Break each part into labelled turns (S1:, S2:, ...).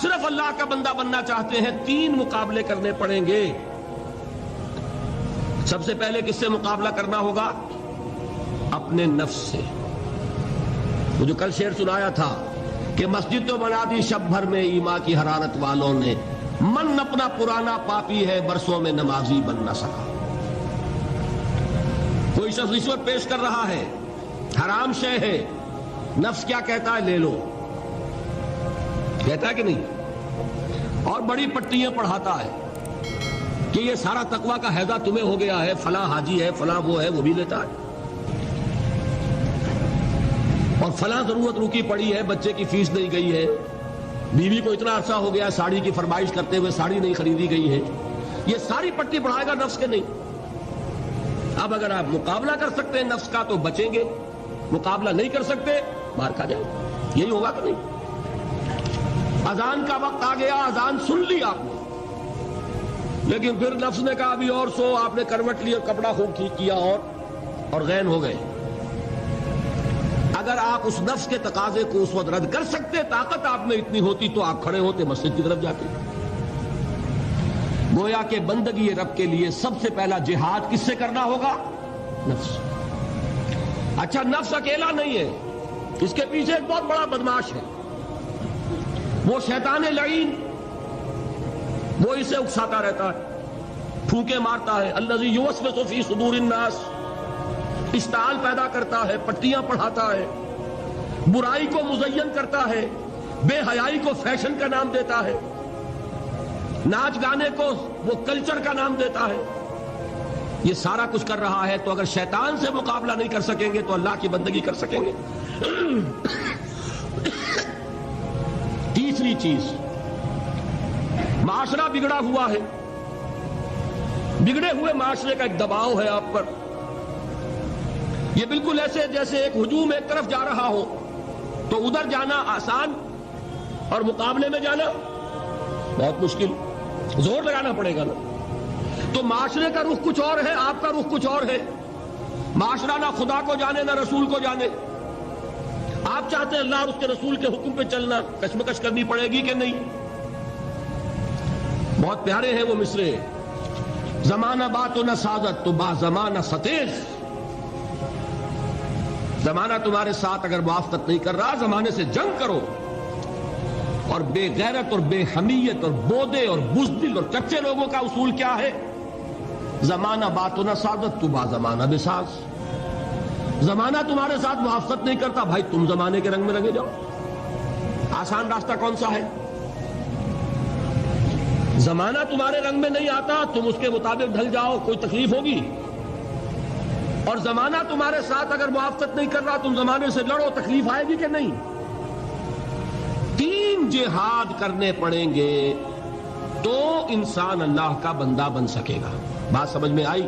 S1: صرف اللہ کا بندہ بننا چاہتے ہیں 3 مقابلے کرنے پڑیں گے. سب سے پہلے کس سے مقابلہ کرنا ہوگا؟ اپنے نفس سے. وہ جو کل شعر سنایا تھا کہ مسجد تو بنا دی شب بھر میں ایما کی حرارت والوں نے، من اپنا پرانا پاپی ہے برسوں میں نمازی بن نہ سکا. کوئی شخص رشوت پیش کر رہا ہے، حرام شے ہے، نفس کیا کہتا ہے؟ لے لو. کہتا ہے کہ نہیں؟ اور بڑی پٹیاں پڑھاتا ہے کہ یہ سارا تقویٰ کا حیضہ تمہیں ہو گیا ہے، فلاں حاجی ہے، فلاں وہ ہے، وہ بھی لیتا ہے. اور فلاں ضرورت رکی پڑی ہے، بچے کی فیس نہیں گئی ہے، بیوی کو اتنا عرصہ ہو گیا ساڑی کی فرمائش کرتے ہوئے ساڑی نہیں خریدی گئی ہے. یہ ساری پٹی پڑھائے گا نفس کے نہیں. اب اگر آپ مقابلہ کر سکتے ہیں نفس کا تو بچیں گے، مقابلہ نہیں کر سکتے مار کھا جائیں. یہی ہوگا کہ نہیں؟ اذان کا وقت آ گیا، اذان سن لی آپ نے، لیکن پھر نفس نے کہا ابھی اور سو، آپ نے کروٹ لی اور کپڑا خوب ٹھیک کیا اور غین ہو گئے. اگر آپ اس نفس کے تقاضے کو اس وقت رد کر سکتے، طاقت آپ میں اتنی ہوتی تو آپ کھڑے ہوتے مسجد کی طرف جاتے. گویا کہ بندگی رب کے لیے سب سے پہلا جہاد کس سے کرنا ہوگا؟ نفس. اچھا نفس اکیلا نہیں ہے، اس کے پیچھے ایک بہت بڑا بدماش ہے، وہ شیطان لعین. وہ اسے اکساتا رہتا ہے، پھونکے مارتا ہے. الذی یوسوس فی صدور الناس، اشتعال پیدا کرتا ہے، پٹیاں پڑھاتا ہے، برائی کو مزین کرتا ہے، بے حیائی کو فیشن کا نام دیتا ہے، ناچ گانے کو وہ کلچر کا نام دیتا ہے. یہ سارا کچھ کر رہا ہے. تو اگر شیطان سے مقابلہ نہیں کر سکیں گے تو اللہ کی بندگی کر سکیں گے. تیسری چیز، معاشرہ بگڑا ہوا ہے. بگڑے ہوئے معاشرے کا ایک دباؤ ہے آپ پر. یہ بالکل ایسے جیسے ایک ہجوم ایک طرف جا رہا ہو تو ادھر جانا آسان اور مقابلے میں جانا بہت مشکل. زور لگانا پڑے گا نا. تو معاشرے کا رخ کچھ اور ہے، آپ کا رخ کچھ اور ہے. معاشرہ نہ خدا کو جانے نہ رسول کو جانے. آپ چاہتے ہیں اللہ اور اس کے رسول کے حکم پہ چلنا، کشمکش کرنی پڑے گی کہ نہیں؟ بہت پیارے ہیں وہ مصرے. زمانہ بات و نہ سازت تو با زمانہ ستیز. زمانہ تمہارے ساتھ اگر موافقت نہیں کر رہا، زمانے سے جنگ کرو. اور بے غیرت اور بے حمیت اور بودے اور بزدل اور کچے لوگوں کا اصول کیا ہے؟ زمانہ بات و نہ سازت تو با زمانہ بساز. زمانہ تمہارے ساتھ موافقت نہیں کرتا، بھائی تم زمانے کے رنگ میں رنگے جاؤ. آسان راستہ کون سا ہے؟ زمانہ تمہارے رنگ میں نہیں آتا، تم اس کے مطابق ڈھل جاؤ، کوئی تکلیف ہوگی. اور زمانہ تمہارے ساتھ اگر موافقت نہیں کر رہا، تم زمانے سے لڑو، تکلیف آئے گی کہ نہیں؟ 3 جہاد کرنے پڑیں گے تو انسان اللہ کا بندہ بن سکے گا. بات سمجھ میں آئی؟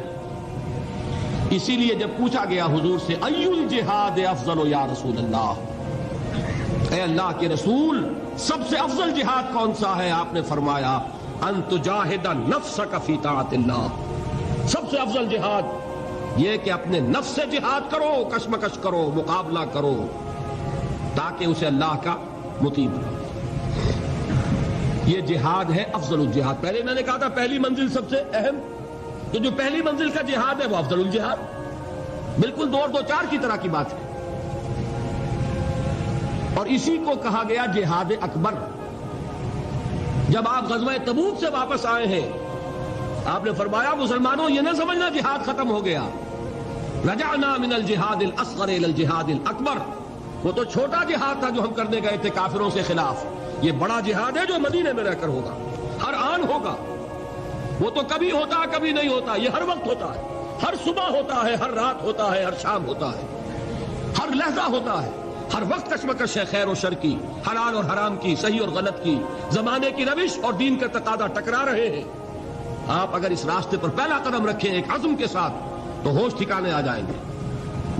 S1: اسی لیے جب پوچھا گیا حضور سے ای الجہاد افضل یا رسول اللہ، اے اللہ کے رسول سب سے افضل جہاد کون سا ہے؟ آپ نے فرمایا ان تجاہد نفسک فی طاعت اللہ. سب سے افضل جہاد یہ کہ اپنے نفس سے جہاد کرو، کشمکش کرو، مقابلہ کرو، تاکہ اسے اللہ کا مطیع بناؤ. یہ جہاد ہے افضل الجہاد. پہلے میں نے کہا تھا پہلی منزل سب سے اہم، تو جو پہلی منزل کا جہاد ہے وہ افضل الجہاد. بالکل 2 اور 2 4 کی طرح کی بات ہے. اور اسی کو کہا گیا جہاد اکبر. جب آپ غزوہ تبوک سے واپس آئے ہیں، آپ نے فرمایا مسلمانوں یہ نہ سمجھنا جہاد ختم ہو گیا. رجعنا من الجہاد الاصغر الى الجہاد الاکبر. وہ تو چھوٹا جہاد تھا جو ہم کرنے گئے تھے کافروں سے خلاف. یہ بڑا جہاد ہے جو مدینے میں رہ کر ہوگا، ہر آن ہوگا. وہ تو کبھی ہوتا ہے کبھی نہیں ہوتا، یہ ہر وقت ہوتا ہے. ہر صبح ہوتا ہے، ہر رات ہوتا ہے، ہر شام ہوتا ہے، ہر لحظہ ہوتا ہے. ہر وقت کشمکش ہے خیر و شر کی، حلال اور حرام کی، صحیح اور غلط کی. زمانے کی روش اور دین کا تقاضا ٹکرا رہے ہیں. آپ اگر اس راستے پر پہلا قدم رکھیں ایک عزم کے ساتھ تو ہوش ٹھکانے آ جائیں گے.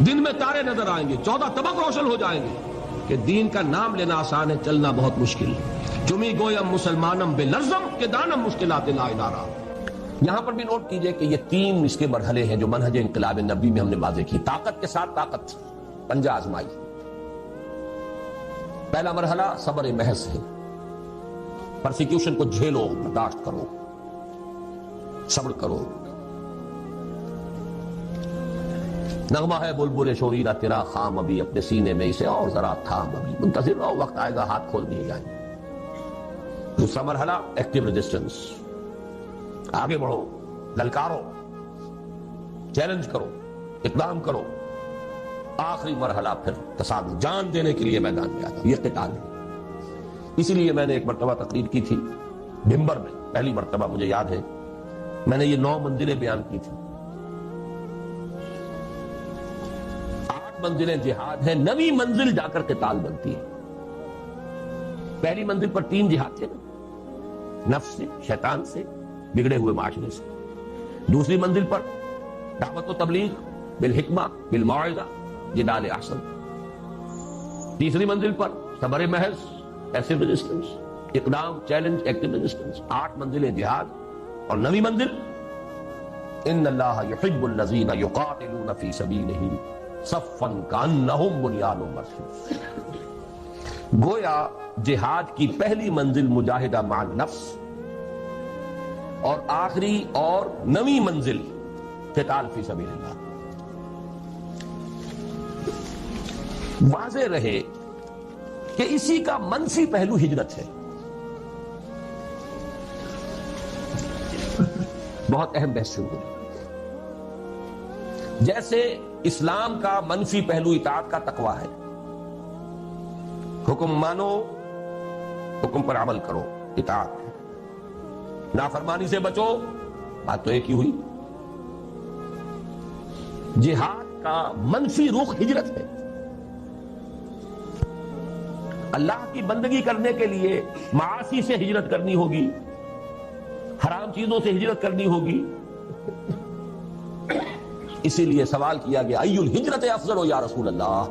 S1: دن میں تارے نظر آئیں گے، 14 طبق روشن ہو جائیں گے کہ دین کا نام لینا آسان ہے، چلنا بہت مشکل. چمی گویم مسلمانم بے لرزم کے دانم مشکلات لا ادارہ. یہاں پر بھی نوٹ کیجئے کہ یہ 3 اس کے مرحلے ہیں جو منہج انقلاب نبی میں ہم نے واضح کی. طاقت کے ساتھ طاقت، پنجہ آزمائی. پہلا مرحلہ صبر محض ہے. پرسیکیوشن کو جھیلو، برداشت کرو، صبر کرو. نغمہ ہے بلبل شوریرہ تیرا خام ابھی، اپنے سینے میں اسے اور ذرا تھام ابھی، منتظر رہو، وقت آئے گا ہاتھ کھول دیے جائیں. دوسرا مرحلہ ایکٹیو ریزسٹنس، آگے بڑھو، للکارو، چیلنج کرو، اقدام کرو. آخری مرحلہ پھر تصادم، جان دینے کے لیے میدان میں آتا، یہ قتال ہے. اسی لیے میں نے ایک مرتبہ تقریر کی تھی بھمبر میں، پہلی مرتبہ مجھے یاد ہے، میں نے یہ 9 منزلیں بیان کی تھی. 8 منزلیں جہاد ہیں، 9ویں منزل جا کر قتال بنتی ہے. پہلی منزل پر 3 جہاد تھے نا، نفس سے، شیطان سے، بگڑے ہوئے معاشرے سے. دوسری منزل پر دعوت و تبلیغ بالحکمہ بالموعظہ جدال احسن. تیسری منزل پر صبر محض، ایسے ریزسٹنس، اقدام، چیلنج، ایکٹیو ریزسٹنس. 8 منزلیں جہاد. اور 9ویں منزل ان اللہ یحب الذین یقاتلون فی سبیلہ صفا کانہم بنیان مرصوص. گویا جہاد کی پہلی منزل مجاہدہ مع النفس، اور آخری اور 9ویں منزل قتال فی سبیل اللہ. واضح رہے کہ اسی کا منفی پہلو ہجرت ہے. بہت اہم بحث شروع ہوئی. جیسے اسلام کا منفی پہلو اطاعت کا تقویٰ ہے، حکم مانو، حکم پر عمل کرو، اطاعت. نافرمانی سے بچو، بات تو ایک ہی ہوئی. جہاد کا منفی رخ ہجرت ہے. اللہ کی بندگی کرنے کے لیے معاصی سے ہجرت کرنی ہوگی، حرام چیزوں سے ہجرت کرنی ہوگی. اسی لیے سوال کیا گیا ای الہجرت افضل یا رسول اللہ.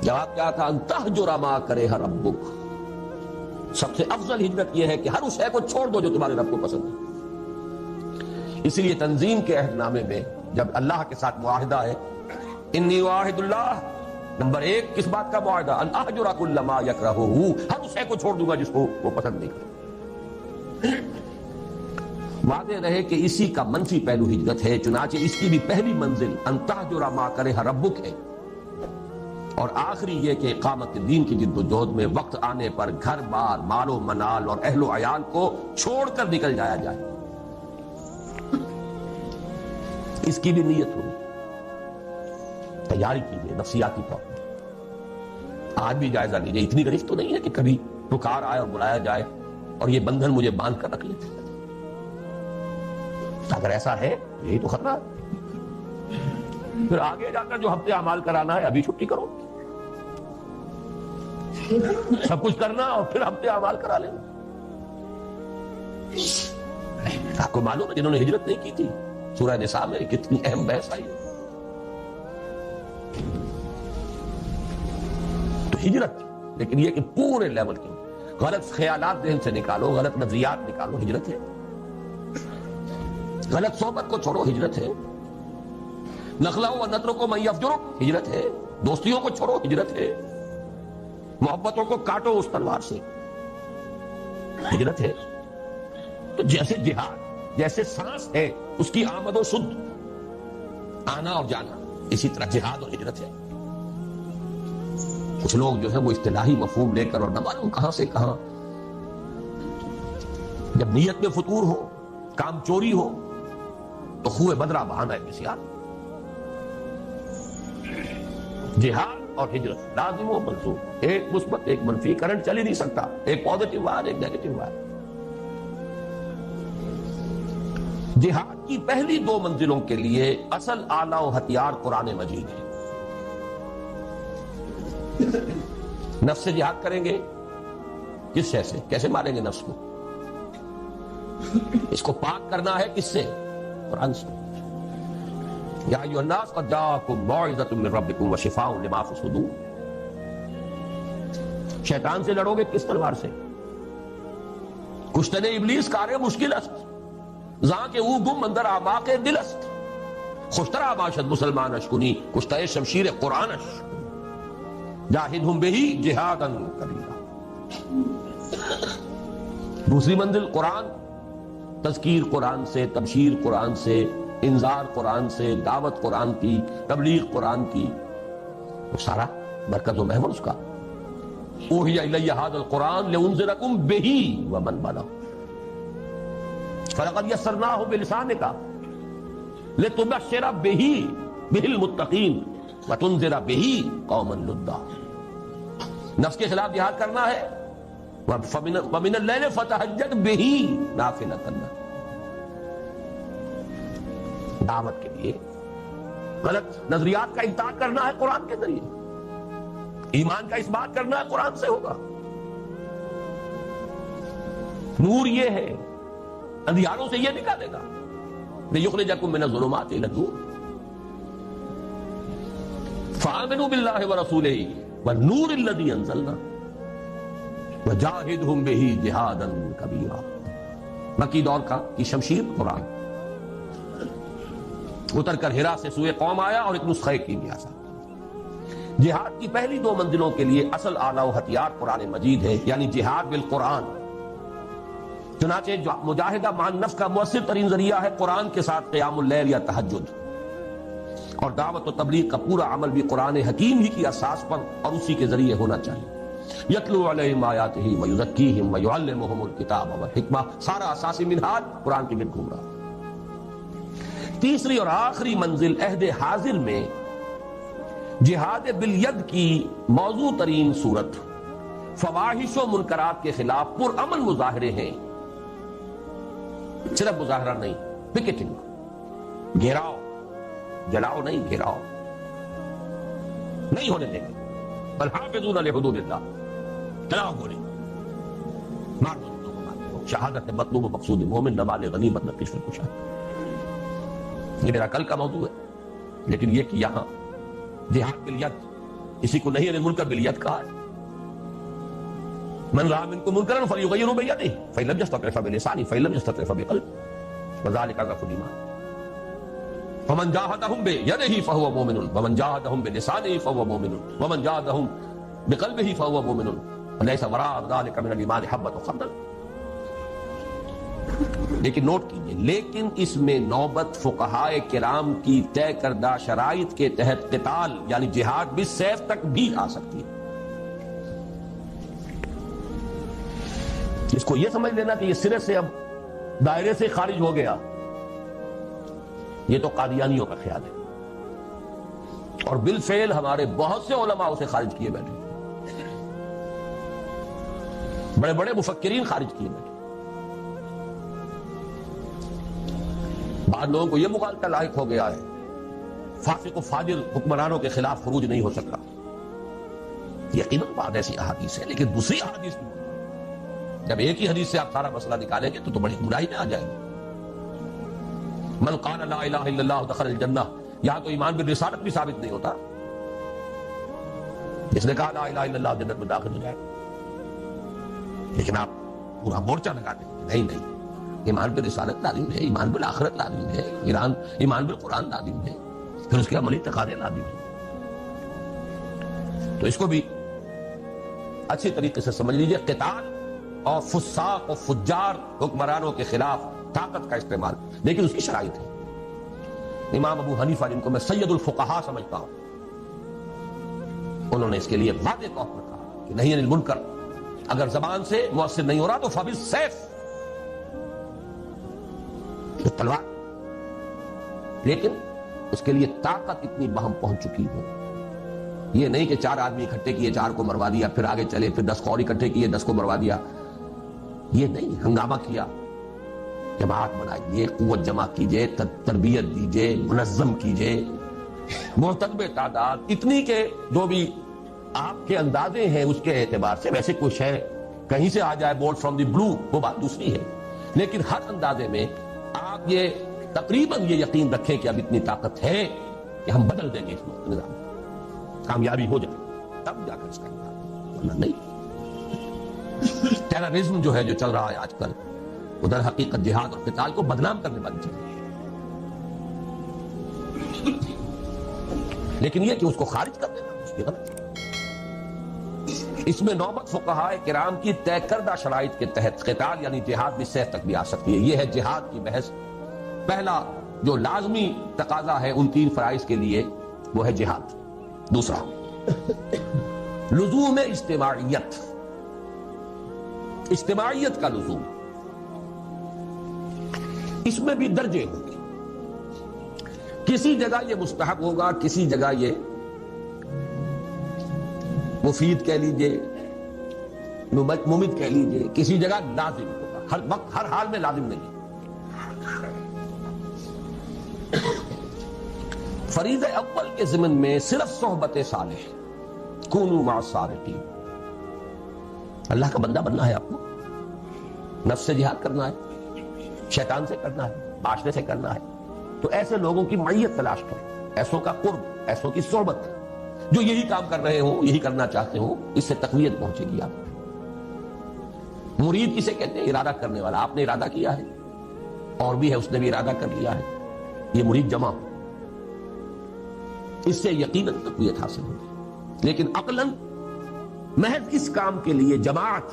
S1: جواب کیا تھا؟ ان تہجر ما کرہ ربک. سب سے افضل ہجرت یہ ہے کہ ہر اس شے کو چھوڑ دو جو تمہارے رب کو پسند ہے. اسی لیے تنظیم کے عہد نامے میں جب اللہ کے ساتھ معاہدہ ہے، انی واحد اللہ، نمبر 1 کس بات کا معاہدہ؟ ان اہجر کل ما یکرہہ، ہر اس شے کو چھوڑ دوں گا جس کو وہ پسند نہیں کرے. واضح رہے کہ اسی کا منفی پہلو ہجرت ہے. چنانچہ اس کی بھی پہلی منزل ان تہجر ما کرہ ربک ہے، اور آخری یہ کہ اقامت دین کی جد و جہد میں وقت آنے پر گھر بار، مال و منال اور اہل و عیال کو چھوڑ کر نکل جایا جائے. اس کی بھی نیت ہوئی، تیاری کیجیے نفسیاتی طور پر. آج بھی جائزہ لیجیے، اتنی گرفت تو نہیں ہے کہ کبھی پکار آئے اور بلایا جائے اور یہ بندھن مجھے باندھ کر رکھ لیتے. اگر ایسا ہے یہی تو خطرہ ہے. پھر آگے جا کر جو ہفتے اعمال کرانا ہے ابھی چھٹی کرو، سب کچھ کرنا اور پھر ہفتے اعمال کرا لینا. آپ کو معلوم ہے جنہوں نے ہجرت نہیں کی تھی، سورہ نساء میں کتنی اہم بحث آئی ہے. تو ہجرت، لیکن یہ کہ پورے لیول کی غلط خیالات ذہن سے نکالو، غلط نظریات نکالو، ہجرت ہے. غلط صحبت کو چھوڑو، ہجرت ہے. نخلہ و نطر کو من یفجر، ہجرت ہے. دوستیوں کو چھوڑو، ہجرت ہے. محبتوں کو کاٹو اس تلوار سے، ہجرت ہے. تو جیسے جہاد، جیسے سانس ہے اس کی آمد و شد، آنا اور جانا، اسی طرح جہاد اور ہجرت ہے. کچھ لوگ جو ہے وہ اصطلاحی مفہوم لے کر اور نہ معلوم کہاں سے کہاں، جب نیت میں فتور ہو، کام چوری ہو تو خوہ بدرہ بہانا ہے بسیار. جہاد اور ہجرت لازم و منصوب، ایک مثبت ایک منفی، کرنٹ چل ہی نہیں سکتا. ایک پازیٹیو وائر ایک نیگیٹو وائر. جہاد کی پہلی 2 منزلوں کے لیے اصل آلہ و ہتھیار قرآن مجید ہے. نفس سے جہاد کریں گے، کس شے سے؟ کیسے ماریں گے نفس کو؟ اس کو پاک کرنا ہے کس سے؟ قرآن سے. یا ایھا الناس قد جاءکم موعظۃ من ربکم وشفاء لما فی الصدور. شیطان سے لڑو گے کس تلوار سے؟ کشتن ابلیس کار مشکل است، زاں کے او گم اندر آماق دل است. خوشترا باشد مسلمانش کنی کشتہ شمشیر قرآنش، جاہدہم بہی جہادا کبیرا. دوسری منزل قرآن، تذکیر قرآن سے، تبشیر قرآن سے، انذار قرآن سے، دعوت قرآن کی، تبلیغ قرآن کی، وہ سارا مرکز و محور اس کا. اوحی الی ھذا القرآن لانذرکم بہ ومن بلغ فلقد یسرناہ بلسانک لتبشر بہ المتقین وتنذر بہ قوما لدا. نفس کے خلاف جہاد کرنا ہے، ومن اللیل فتہجد بہ نافلۃ لک. دعوت کے لیے غلط نظریات کا انکار کرنا ہے قرآن کے ذریعے، ایمان کا اس بات کرنا ہے قرآن سے ہوگا. نور یہ ہے، اندھیاروں سے یہ نکالے گا. لِيُخْرِجَكُم مِّنَ الظُّلُمَاتِ إِلَى النُّورِ فَآمِنُوا بِاللَّهِ وَرَسُولِهِ وَالنُّورِ الَّذِي أَنزَلْنَا وَجَاهِدْهُمْ بِهِ جِهَادًا كَبِيرًا. مکی دور کی شمشیر قرآن اتر کر ہرا سے سوئے قوم آیا اور ایک نسخہ کی بھی آسا. جہاد کی پہلی دو منزلوں کے لیے اصل آلہ و ہتھیار قرآن مجید ہے، یعنی جہاد بالقرآن. چنانچہ جو مجاہدہ مع النفس کا مؤثر ترین ذریعہ ہے قرآن کے ساتھ قیام اللیل یا تہجد، اور دعوت و تبلیغ کا پورا عمل بھی قرآن حکیم ہی کی اساس پر اور اسی کے ذریعے ہونا چاہیے. یتلو علیہم آیاتہ ویزکیہم ویعلمہم الکتاب والحکمہ، سارا اساسی منہاج قرآن کے گرد گھوم رہا. تیسری اور آخری منزل عہد حاضر میں جہاد بالید کی موضوع ترین صورت فواحش و منکرات کے خلاف پرامن مظاہرے ہیں. صرف مظاہرہ نہیں، پکیٹنگ، گھیراؤ، جلاؤ نہیں، گھیراؤ نہیں ہونے دیں گے. بل حافظون لحدود اللہ، چلاؤ گولی، مار دو لوگوں کو. شہادت مطلوب و مقصود مومن، نمال غنیمت نقش الکشا. یہ میرا کل کا موضوع ہے، لیکن یہ کہ یہاں جہاد بالید، اسی کو نہیں المنکر بالید کہا ہے. من رأى منكم منكرا فليغيره بيده فإن لم يستطع فبلسانه فإن لم يستطع فبقلبه وذلك أضعف الإيمان. فمن جاهدهم بيده فهو مؤمن ومن جاهدهم بلسانه فهو مؤمن ومن جاهدهم بقلبه فهو مؤمن وليس وراء ذلك من الإيمان حبة خردل. لیکن نوٹ کیجئے، لیکن اس میں نوبت فقہائے کرام کی طے کردہ شرائط کے تحت قتال یعنی جہاد بالسیف تک بھی آ سکتی ہے. اس کو یہ سمجھ لینا کہ یہ سرے سے اب دائرے سے خارج ہو گیا، یہ تو قادیانیوں کا خیال ہے، اور بالفعل ہمارے بہت سے علماء اسے خارج کیے بیٹھے، بڑے بڑے مفکرین خارج کیے بیٹھے. بعض لوگوں کو یہ مغالطہ لاحق ہو گیا ہے، فاسق و فاجر حکمرانوں کے خلاف خروج نہیں ہو سکتا. یقیناً بعض ایسی احادیث ہے، لیکن دوسری احادیث بھی، جب ایک ہی حدیث سے آپ سارا مسئلہ نکالیں گے تو بڑی گمراہی میں آ جائے گی. من قال لا الہ الا اللہ دخل الجنہ، یہاں تو ایمان بالرسالت بھی ثابت نہیں ہوتا. جس نے کہا لا الہ الا اللہ جنت میں داخل ہو جائے، لیکن آپ پورا مورچہ لگا دیں گے نہیں، ایمان بالرسالت لازم ہے، ایمان بالآخرت لازم ہے، ایمان بالقرآن لازم ہے، پھر اس کے عملی تقاضے لازم ہیں. تو اس کو بھی اچھی طریقے سے سمجھ لیجئے. قتال اور فساق و فجار حکمرانوں کے خلاف طاقت کا استعمال، لیکن اس کی شرائط ہے. امام ابو حنیفہ جن کو میں سید الفقہاء سمجھتا ہوں، انہوں نے اس کے لیے واضح طور پر کہا کہ نہیں المنکر اگر زبان سے مؤثر نہیں ہو رہا تو فبالسیف، تلوار، لیکن اس کے لیے طاقت اتنی بہم پہنچ چکی ہو. یہ نہیں کہ 4 آدمی اکٹھے کیے 4 کو مروا دیا، پھر آگے چلے، پھر 10 کو اور اکٹھے کیے 10 کو مروا دیا. یہ نہیں، ہنگامہ کیا، جماعت بنائیے، قوت جمع کیجئے، تربیت دیجئے، منظم کیجئے، مرتب تعداد اتنی کہ جو بھی آپ کے اندازے ہیں اس کے اعتبار سے، ویسے کوئی شے کہیں سے آ جائے بورڈ فرام دی بلو وہ بات دوسری ہے، لیکن ہر اندازے میں آپ یہ تقریباً یہ یقین رکھیں کہ اب اتنی طاقت ہے کہ ہم بدل دیں گے اس نظام، کامیابی ہو جائے تب جا کر اس کا انکار، ورنہ نہیں. ٹیررزم جو ہے جو چل رہا ہے آج کل، ادھر حقیقت جہاد اور قتال کو بدنام کرنے والی چیز ہے، لیکن یہ کہ اس کو خارج کر دینا اس کی غلط ہے. اس میں نوبت فقہائے کرام کی طے کردہ شرائط کے تحت قتال یعنی جہاد بھی صحت تک بھی آ سکتی ہے. یہ ہے جہاد کی بحث. پہلا جو لازمی تقاضا ہے ان 3 فرائض کے لیے وہ ہے جہاد. دوسرا لزوم اجتماعیت، اجتماعیت کا لزوم. اس میں بھی درجے ہوں گے. کسی جگہ یہ مستحب ہوگا، کسی جگہ یہ مفید کہہ لیجئے، ممد کہہ لیجئے، کسی جگہ لازم ہوگا. ہر وقت ہر حال میں لازم نہیں. فریضہ اول کے ضمن میں صرف صحبت صالح، کونوا مع الصالحین. اللہ کا بندہ بننا ہے آپ کو، نفس سے جہاد کرنا ہے، شیطان سے کرنا ہے، معاشرے سے کرنا ہے. تو ایسے لوگوں کی معیت تلاش کرو، ایسوں کا قرب، ایسوں کی صحبت جو یہی کام کر رہے ہوں، یہی کرنا چاہتے ہوں. اس سے تقویت پہنچے گی آپ. مرید کسے کہتے ہیں؟ ارادہ کرنے والا. آپ نے ارادہ کیا ہے، اور بھی ہے اس نے بھی ارادہ کر لیا ہے، یہ مرید جمع ہو. اس سے یقیناً تقویت حاصل ہوگی. لیکن عقلاً محض اس کام کے لیے جماعت،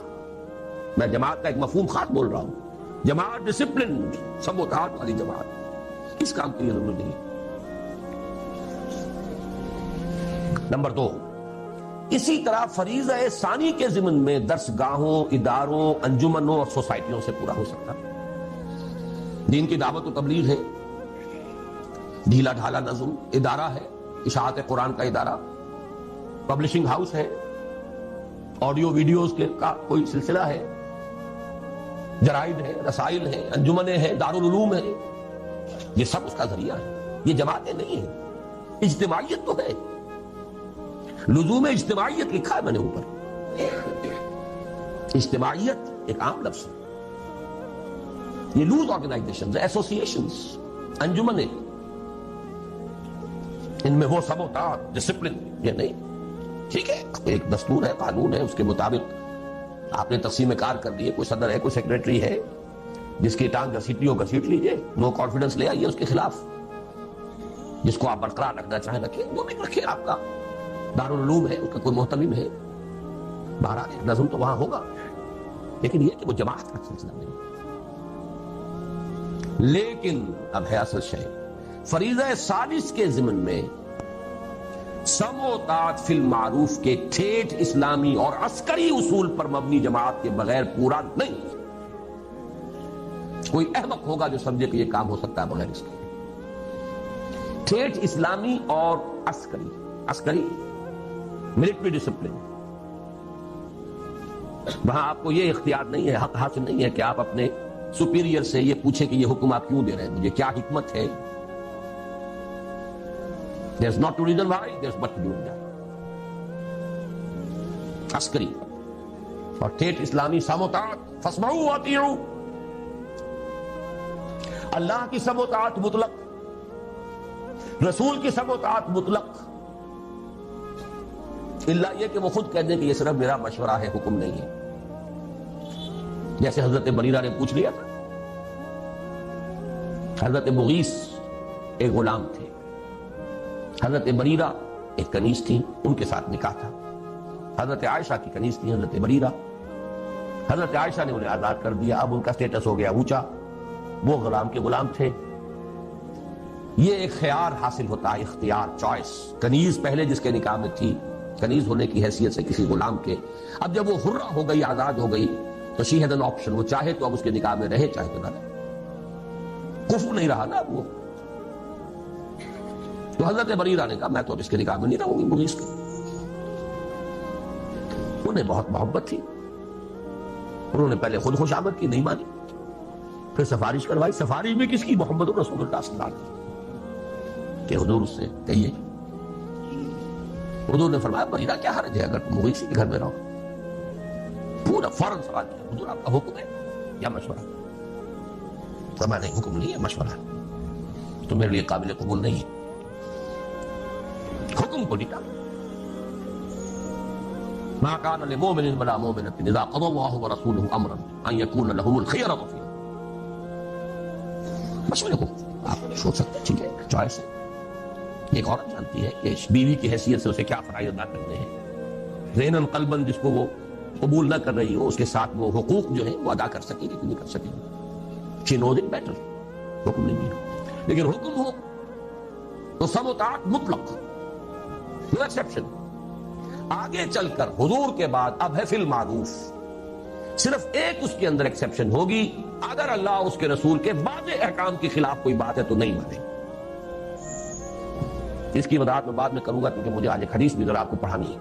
S1: میں جماعت کا ایک مفہوم خاص بول رہا ہوں، جماعت ڈسپلن، سب اتحاد والی جماعت، اس کام کے لیے ضرورت نہیں. نمبر 2، اسی طرح فریضہ ثانی کے ضمن میں درس گاہوں، اداروں، انجمنوں اور سوسائٹیوں سے پورا ہو سکتا. دین کی دعوت و تبلیغ ہے، ڈھیلا ڈھالا نظم ادارہ ہے، اشاعت قرآن کا ادارہ، پبلشنگ ہاؤس ہے، آڈیو ویڈیوز کا کوئی سلسلہ ہے، جرائد ہے، رسائل ہیں، انجمنیں ہیں، دارالعلوم ہیں. یہ سب اس کا ذریعہ ہے. یہ جماعتیں نہیں ہیں. اجتماعیت تو ہے. لزوم اجتماعیت لکھا ہے میں نے اوپر. اجتماعیت ایک عام لفظ ہے. یہ لوز آرگنائزیشنز، ایسوسیشنز، انجمنیں، ان میں وہ سب ہوتا ڈسپلن یہ نہیں. ٹھیک ہے، ایک دستور ہے، قانون ہے، اس کے مطابق آپ نے تقسیم کار کر دی ہے. کوئی صدر ہے، کوئی سیکریٹری ہے، جس کی ٹانگ گھسیٹنی ہو گھسیٹ لیجئے، نو کانفیڈنس لے آئیے اس کے خلاف. جس کو آپ برقرار رکھنا چاہیں رکھیں، وہ بھی رکھیں. آپ کا دارالعلوم ہے، اس کا کوئی محتمم ہے، بہرحال نظم تو وہاں ہوگا. لیکن یہ کہ وہ جماعت کا سلسلہ نہیں. لیکن اب ہے اصل شے، فریضہ ثالث کے ضمن میں سمع و طاعت فی المعروف کے ٹھیٹھ اسلامی اور عسکری اصول پر مبنی جماعت کے بغیر پورا نہیں. کوئی احمق ہوگا جو سمجھے کہ یہ کام ہو سکتا ہے بغیر اس کے. ٹھیٹھ اسلامی اور عسکری ملٹری ڈسپلن، وہاں آپ کو یہ اختیار نہیں ہے، حق حاصل نہیں ہے کہ آپ اپنے سپیریئر سے یہ پوچھیں کہ یہ حکم آپ کیوں دے رہے ہیں مجھے، کیا حکمت ہے. There's not a reason why, there's what to do with that. عسکری اور ٹھیٹھ اسلامی سمع و طاعت، فاسمعوا واطیعوا. اللہ کی سمع و طاعت مطلق، رسول کی سمع و طاعت مطلق، اللہ یہ کہ وہ خود کہہ دیں کہ یہ صرف میرا مشورہ ہے، حکم نہیں ہے. جیسے حضرت بریرہ نے پوچھ لیا تھا. حضرت مغیث ایک غلام تھے، حضرت بریرہ ایک کنیز تھی، ان کے ساتھ نکاح تھا. حضرت عائشہ کی کنیز تھی حضرت بریرہ. حضرت عائشہ نے انہیں آزاد کر دیا. اب ان کا سٹیٹس ہو گیا اونچا، وہ غلام کے غلام تھے. یہ ایک خیار حاصل ہوتا ہے، اختیار، چوائس. کنیز پہلے جس کے نکاح میں تھی، کنیز ہونے کی حیثیت سے کسی غلام کے، اب جب وہ حرہ ہو گئی، آزاد ہو گئی، تو شی ہیڈ این آپشن. وہ چاہے تو اب اس کے نکاح میں رہے، چاہے تو نہ رہے. کفر نہیں رہا نا اب وہ. تو حضرت بریرہ نے کہا میں تو اب اس کے نکاح میں نہیں رہوں گی مغیث کے. انہیں بہت محبت تھی، انہوں نے پہلے خود خوش آمد کی، نہیں مانی. پھر سفارش کروائی. سفارش بھی کس کی؟ محمد رسول اللہ صلی اللہ علیہ وسلم کہ حضور اس سے کہیے. حضور نے فرمایا بریرہ کیا حرج ہے اگر تم مغیث کے گھر میں رہو. پورا فوراً سوال کیا، حضور آپ کا حکم ہے یا مشورہ؟ فرمایا نہیں، حکم نہیں ہے، مشورہ ہے، تو میرے لیے قابل قبول نہیں ہے. حکم کو نہیں ٹالا. ما كان لمؤمن ولا مؤمنة اذا قضى الله ورسوله امرا ان يكون لهم الخيرة فيه. مشورے کو آپ سوچ سکتے ہیں، ٹھیک ہے، چوائس ہے. ایک عورت جانتی ہے کہ بیوی کی حیثیت سے اسے کیا فرائض ادا کرنے ہیں. ذہناً قلباً جس کو وہ قبول نہ کر رہی ہو، اس کے ساتھ وہ حقوق جو ہیں وہ ادا کر سکے گی کہ نہیں کر سکے گی. شی نوز اٹ بیٹر. حکم نہیں ہے، لیکن حکم ہو تو سم و طاعت مطلق، نو ایکسیپشن. آگے چل کر حضور کے بعد اب ہے فی المعروف، صرف ایک اس کے اندر ایکسیپشن ہوگی، اگر اللہ اس کے رسول کے واضح احکام کے خلاف کوئی بات ہے تو نہیں مانے. اس کی وضاحت میں بعد میں کروں گا کیونکہ مجھے آج ایک حدیث بھی ذرا آپ کو پڑھانی ہے.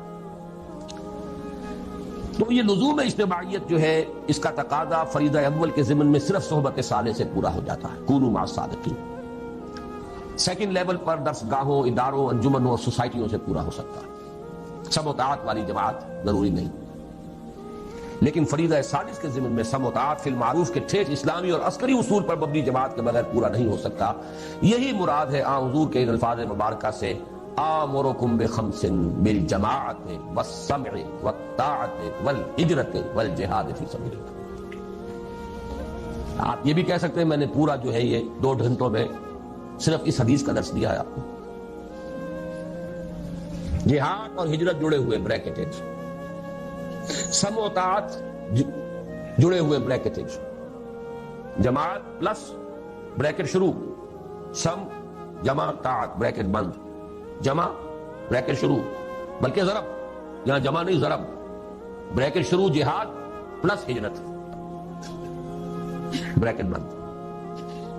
S1: تو یہ لزوم اجتماعیت جو ہے، اس کا تقاضا فریضہ اول کے ضمن میں صرف صحبت صالح سے پورا ہو جاتا ہے، کونوا مع الصادقین. سیکنڈ لیول پر درس گاہوں، اداروں، انجمنوں اور سوسائٹیوں سے پورا ہو سکتا ہے. سم و طاعت والی جماعت ضروری نہیں، لیکن فریضہ ثالث کے ضمن میں سم و طاعت فی المعروف کے ٹھیک اسلامی اور عسکری اصول پر مبنی جماعت کے بغیر پورا نہیں ہو سکتا. یہی مراد ہے حضور کے ان الفاظ مبارکہ سے، آمرکم بخمس بالجماعت والسمع والطاعت والہجرت والجہاد فی سبیل اللہ. آپ یہ بھی کہہ سکتے ہیں میں نے پورا جو ہے یہ 2 گھنٹوں میں صرف اس حدیث کا درس دیا ہے آپ کو. جہاد اور ہجرت جڑے ہوئے بریکٹڈ، سم و طاعت جڑے ہوئے بریکٹڈ، جماعت پلس بریکٹ شروع، سم جمع طاعت بریکٹ بند، جمع بریکٹ شروع، بلکہ ضرب، یہاں جمع نہیں ضرب، بریکٹ شروع جہاد پلس ہجرت بریکٹ بند.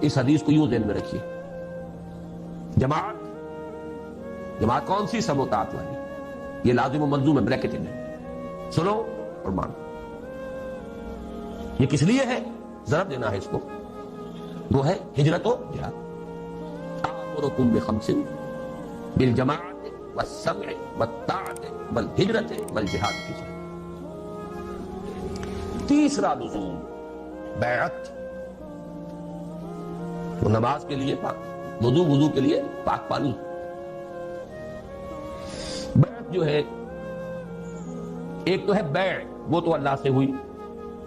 S1: اس حدیث کو یوں ذہن میں رکھیے. جماعت کون سی؟ سم و طاعت والی. یہ لازم و ملزوم ہے، بریکٹ ہے، سنو اور مانو. یہ کس لیے ہے؟ ضرب دینا ہے اس کو، وہ ہے ہجرت و جہاد. آمرکم بخمس بالجماعت والسمع والطاعت والہجرت والجہاد فی سبیل اللہ. تیسرا لزوم بیعت. وہ نماز کے لیے پاک، وضو کے لیے پاک پانی. بیعت جو ہے، ایک تو ہے بیع، وہ تو اللہ سے ہوئی،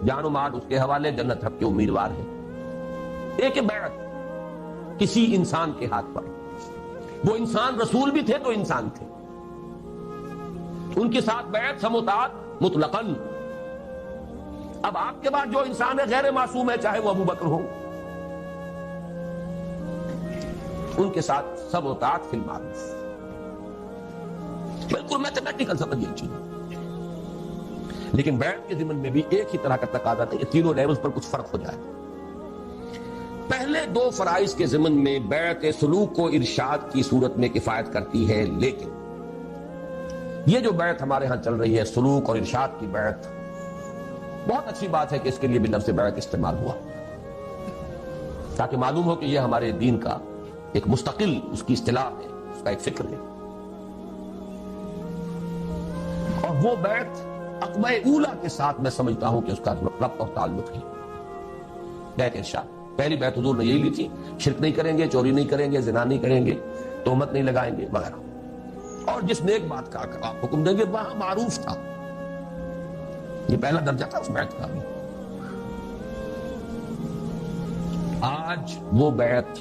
S1: جان و مال اس کے حوالے، جنت رب کے امیدوار ہے. ایک ہے بیعت کسی انسان کے ہاتھ پر. وہ انسان رسول بھی تھے تو انسان تھے، ان کے ساتھ بیعت سم و طاعت مطلقاً. اب آپ کے بعد جو انسان ہے غیر معصوم ہے، چاہے وہ ابو بکر ہو، ان کے ساتھ سم و طاعت فی المعروف. بالکل میتھمیٹیکل سمجھیے چیز. لیکن بیعت کے ضمن میں بھی ایک ہی طرح کا تقاضا نہیں، یہ تینوں لیولز پر کچھ فرق ہو جائے. پہلے 2 فرائض کے ضمن میں بیعت سلوک کو ارشاد کی صورت میں کفایت کرتی ہے، لیکن یہ جو بیعت ہمارے ہاں چل رہی ہے، سلوک اور ارشاد کی بیعت، بہت اچھی بات ہے کہ اس کے لیے بھی لفظ بیعت استعمال ہوا، تاکہ معلوم ہو کہ یہ ہمارے دین کا ایک مستقل اس کی اصطلاح ہے، اس کا ایک فکر ہے. اور وہ بیعت عقبہ اولا کے ساتھ میں سمجھتا ہوں کہ اس کا ربط اور تعلق ہے. بیعت ارشاد، پہلی بیعت حضور نے یہی لی تھی، شرک نہیں کریں گے، چوری نہیں کریں گے، زنا نہیں کریں گے، تہمت نہیں لگائیں گے وغیرہ. اور جس نیک بات کا آپ حکم دیں گے وہاں معروف تھا. یہ پہلا درجہ تھا اس بیعت کا بھی. آج وہ بیعت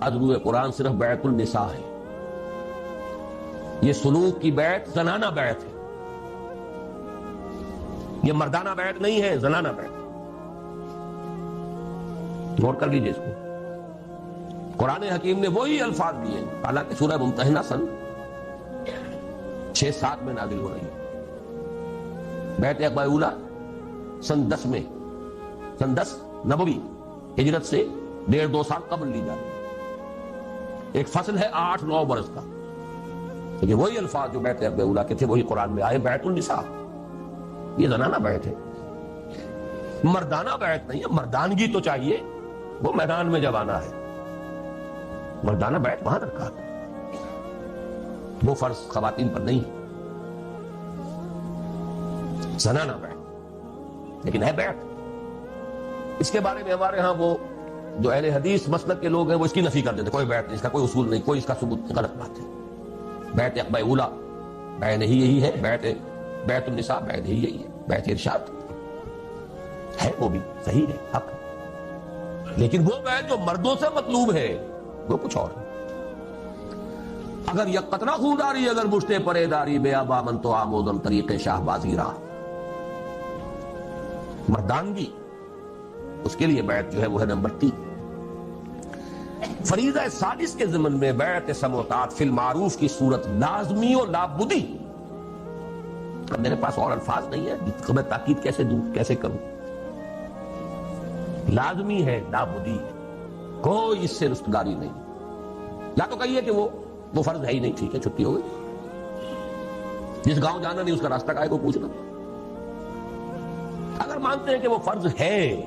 S1: ادرو قرآن صرف بیعت النساء ہے. یہ سلوک کی بیعت زنانہ بیعت ہے، یہ مردانہ بیعت نہیں ہے، زنانہ بیعت. غور کر لیجئے اس کو. قرآن حکیم نے وہی الفاظ دیے، حالانکہ سورہ ممتحنہ سن 6-7 میں نازل ہو رہی ہے. بیعت عقبہ اولا سن 10 میں، سن 10 نبوی، ہجرت سے 1.5-2 سال قبل لی جاتی. ایک فصل ہے 8-9 برس کا، لیکن وہی الفاظ جو بیعت عقبہ اولا کے تھے وہی قرآن میں آئے. بیعت النساء، یہ زنانہ بیعت ہے، مردانہ بیعت نہیں ہے. مردانگی تو چاہیے، وہ میدان میں جب آنا ہے. مردانہ بیعت وہاں رکھا ہے، وہ فرض خواتین پر نہیں. زنانہ بیعت لیکن ہے بیعت. اس کے بارے میں ہمارے ہاں وہ جو اہل حدیث مسلک کے لوگ ہیں وہ اس کی نفی کر دیتے، کوئی بیعت نہیں، اس کا کوئی اصول نہیں، کوئی اس کا ثبوت نہیں. غلط بات ہے. بیعت عقبہ اولا بیعت ہی یہی ہے، بیعت النساء بیعت ہی یہی ہے. بیعت ارشاد ہے، وہ بھی صحیح ہے، حق ہے، لیکن وہ بیعت جو مردوں سے مطلوب ہے وہ کچھ اور ہے. اگر یک قطرہ خونداری اگر مشتے پرے داری بے آبا من تو آمودم طریق شاہ بازی راہ. مردانگی اس کے لیے بیعت جو ہے وہ ہے نمبر 3. فریضہ سادس کے ضمن میں بیعت سمع و طاعت فی المعروف کی صورت لازمی و لابدی. اب میرے پاس اور الفاظ نہیں ہے جس کو میں تاکید کیسے دوں, کیسے کروں. لازمی ہے, لابدی, کوئی اس سے رستگاری نہیں. یا تو کہیے کہ وہ فرض ہے ہی نہیں, ٹھیک ہے چھٹی ہو گئی. جس گاؤں جانا نہیں اس کا راستہ کائے کو پوچھنا. اگر مانتے ہیں کہ وہ فرض ہے,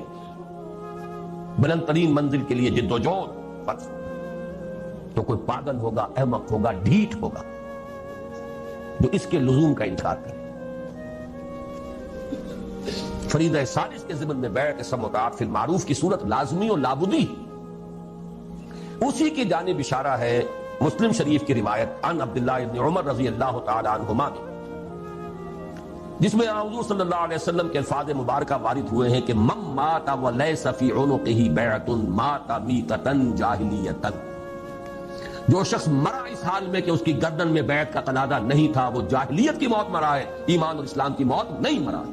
S1: بلند ترین منزل کے لیے جد و جہد فرض, تو کوئی پاگل ہوگا, احمق ہوگا, ڈھیٹ ہوگا جو اس کے لزوم کا انکار کرے. فریضہ سادس کے ضمن میں بیعت سمع و طاعت فی المعروف کی صورت لازمی و لابدی. اسی کی جانب اشارہ ہے مسلم شریف کی روایت عن عبداللہ ابن عمر رضی اللہ تعالی عنہما میں, جس میں حضور صلی اللہ علیہ وسلم کے الفاظ مبارکہ وارد ہوئے ہیں کہ من مات ولیس فی عنقہ بیعۃ مات میتۃ جاہلیۃ. جو شخص مرا اس حال میں کہ اس کی گردن میں بیعت کا قلادہ نہیں تھا, وہ جاہلیت کی موت مرا ہے, ایمان اور اسلام کی موت نہیں مرا.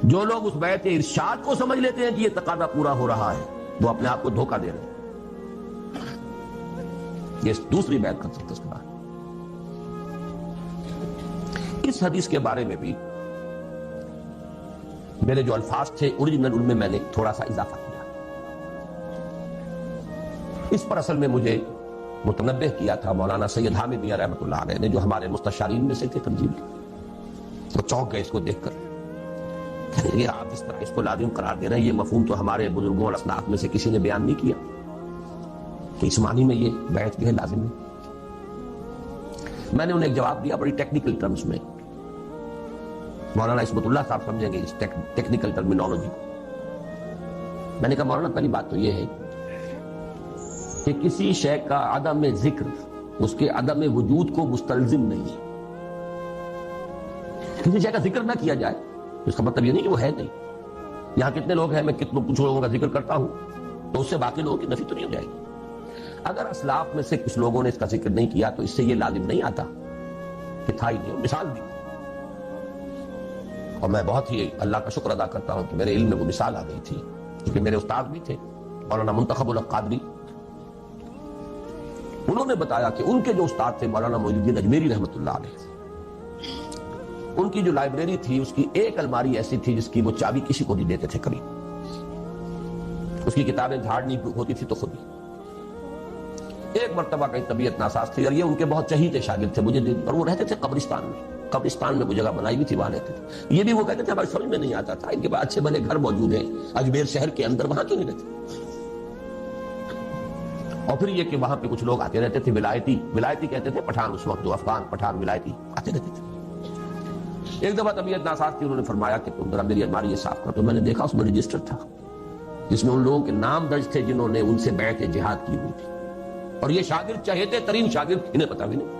S1: جو لوگ اس بیعت ارشاد کو سمجھ لیتے ہیں کہ یہ تقاضا پورا ہو رہا ہے, وہ اپنے آپ کو دھوکہ دے رہے ہیں. یہ دوسری بیعت کا تذکرہ ہے. اس حدیث کے بارے میں بھی میرے جو الفاظ تھے اوریجنل ان میں میں نے تھوڑا سا اضافہ کیا. اس پر اصل میں مجھے متنبہ کیا تھا مولانا سید حامد میاں رحمۃ اللہ علیہ نے, جو ہمارے مستشارین میں سے تھے تنظیم کے. وہ چونک گئے اس کو دیکھ کر, یہ آپ اس طرح اس کو لازم قرار دے رہے ہیں, یہ مفہوم تو ہمارے بزرگوں اور اسلاف میں سے کسی نے بیان نہیں کیا کہ اس معنی میں یہ بیعت جو ہے لازم ہے. میں نے انہیں ایک جواب دیا بڑی ٹیکنیکل ٹرمز میں. مولانا عصمت اللہ صاحب سمجھیں گے اس ٹیکنیکل ٹرمینالوجی کو. میں نے کہا مولانا پہلی بات تو یہ ہے کہ کسی شے کا عدم ذکر اس کے عدم وجود کو مستلزم نہیں ہے. کسی شے کا ذکر نہ کیا جائے اس کا مطلب یہ نہیں کہ وہ ہے نہیں. یہاں کتنے لوگ ہیں, میں کچھ لوگوں کا ذکر کرتا ہوں تو اس سے باقی لوگوں کی نفی تو نہیں ہو جائے گی. اگر اسلاف میں سے کچھ لوگوں نے اس کا ذکر نہیں کیا تو اس سے یہ لازم نہیں آتا کہ تھا ہی نہیں. مثال دی, اور میں بہت ہی اللہ کا شکر ادا کرتا ہوں کہ میرے علم میں وہ مثال آ گئی تھی, کیونکہ میرے استاد بھی تھے مولانا منتخب القادری. انہوں نے بتایا کہ ان کے جو استاد تھے مولانا معین الدین اجمیری رحمۃ اللہ علیہ, ان کی جو لائبریری تھی اس کی ایک الماری ایسی تھی جس کی وہ چابی کسی کو نہیں دیتے تھے کبھی. اس کی کتابیں جھاڑنی ہوتی تھی تو خود ہی. ایک مرتبہ کہیں طبیعت ناساز تھی, اور یہ ان کے بہت چہیتے شاگرد تھے مجھے, اور وہ رہتے تھے قبرستان میں. قبرستان میں وہ جگہ بنائی ہوئی تھی, وہاں رہتے تھے. یہ بھی وہ کہتے تھے ہماری سمجھ میں نہیں آتا تھا, ان کے پاس اچھے بھلے گھر موجود ہیں اجمیر شہر کے اندر, وہاں کیوں نہیں رہتے. اور پھر یہ کہ وہاں پہ کچھ لوگ آتے رہتے تھے ولایتی کہتے تھے, پٹھان اس وقت جو افغان پٹھان ولایتی آتے رہتے تھے. ایک دفعہ طبیعت ناساز تھی, انہوں نے فرمایا کہ تم ذرا میری الماری صاف کر. تو میں نے دیکھا اس میں رجسٹر تھا جس میں ان لوگوں کے نام درج تھے جنہوں نے ان سے بیعت جہاد کی ہوئی تھی, اور یہ شاگرد چہیتے ترین شاگرد, انہیں پتا بھی نہیں.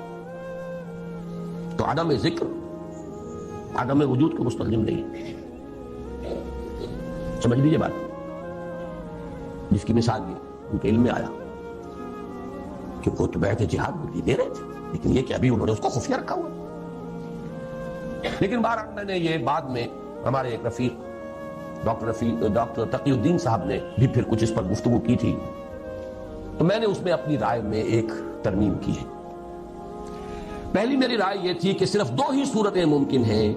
S1: تو عدم ذکر عدم وجود کو مستلزم نہیں. سمجھ لیجیے بات, جس کی مثال یہ ان کے علم میں آیا کہ وہ تو بیعت جہاد دے رہے تھے, لیکن یہ کہ ابھی انہوں نے اس کو خفیہ رکھا ہوا. لیکن بہرحال میں نے یہ بعد میں ہمارے ایک رفیق ڈاکٹر تقی الدین صاحب نے بھی پھر کچھ اس پر گفتگو کی تھی, تو میں نے اس میں اپنی رائے میں ایک ترمیم کی ہے. پہلی میری رائے یہ تھی کہ صرف 2 ہی صورتیں ممکن ہیں,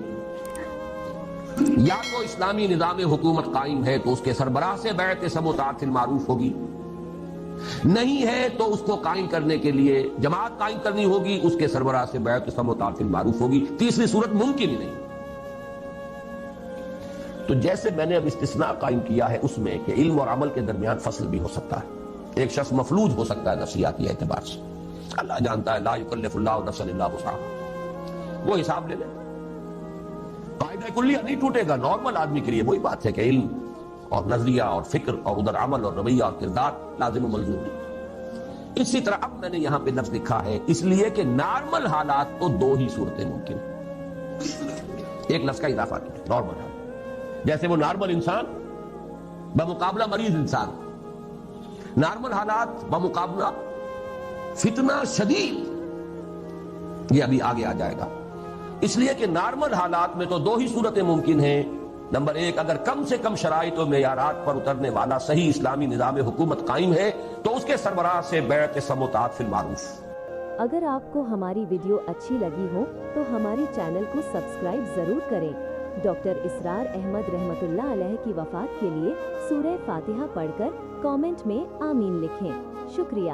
S1: یا تو اسلامی نظام حکومت قائم ہے تو اس کے سربراہ سے بیعت سمع و طاعت فی المعروف ہوگی, نہیں ہے تو اس کو قائم کرنے کے لیے جماعت قائم کرنی ہوگی, اس کے سربراہ سے بیعت سمع و طاعت فی المعروف ہوگی. تیسری صورت ممکن ہی نہیں. تو جیسے میں نے اب استثناء قائم کیا ہے اس میں کہ علم اور عمل کے درمیان فصل بھی ہو سکتا ہے, ایک شخص مفلوج ہو سکتا ہے نفسیاتی اعتبار سے, اللہ جانتا ہے لا یکلف اللہ نفسا الا وسعها, وہ حساب لے لے. قاعدہ کلیہ نہیں ٹوٹے گا نارمل آدمی کے لیے. وہی بات ہے کہ علم اور نظریہ اور فکر اور ادھر عمل اور رویہ اور کردار لازم و ملزوم نہیں. اسی طرح اب میں نے یہاں پہ لفظ لکھا ہے اس لیے کہ نارمل حالات تو 2 ہی صورتیں ممکن ہیں. ایک لفظ کا اضافہ کیا, نارمل حالات, جیسے وہ نارمل انسان بمقابلہ مریض انسان, نارمل حالات بمقابلہ فتنہ شدید، یہ ابھی آگے آ جائے گا۔ اس لیے کہ نارمل حالات میں تو دو ہی صورتیں ممکن ہیں۔ نمبر ایک، اگر کم سے کم شرائط و معیارات پر اترنے والا صحیح اسلامی نظام حکومت قائم ہے تو اس کے سربراہ سے بیعت سموتات فی المعروف۔
S2: اگر آپ کو ہماری ویڈیو اچھی لگی ہو تو ہماری چینل کو سبسکرائب ضرور کریں۔ ڈاکٹر اسرار احمد رحمت اللہ علیہ کی وفات کے لیے سورہ فاتحہ پڑھ کر کامنٹ میں آمین لکھیں۔ شکریہ۔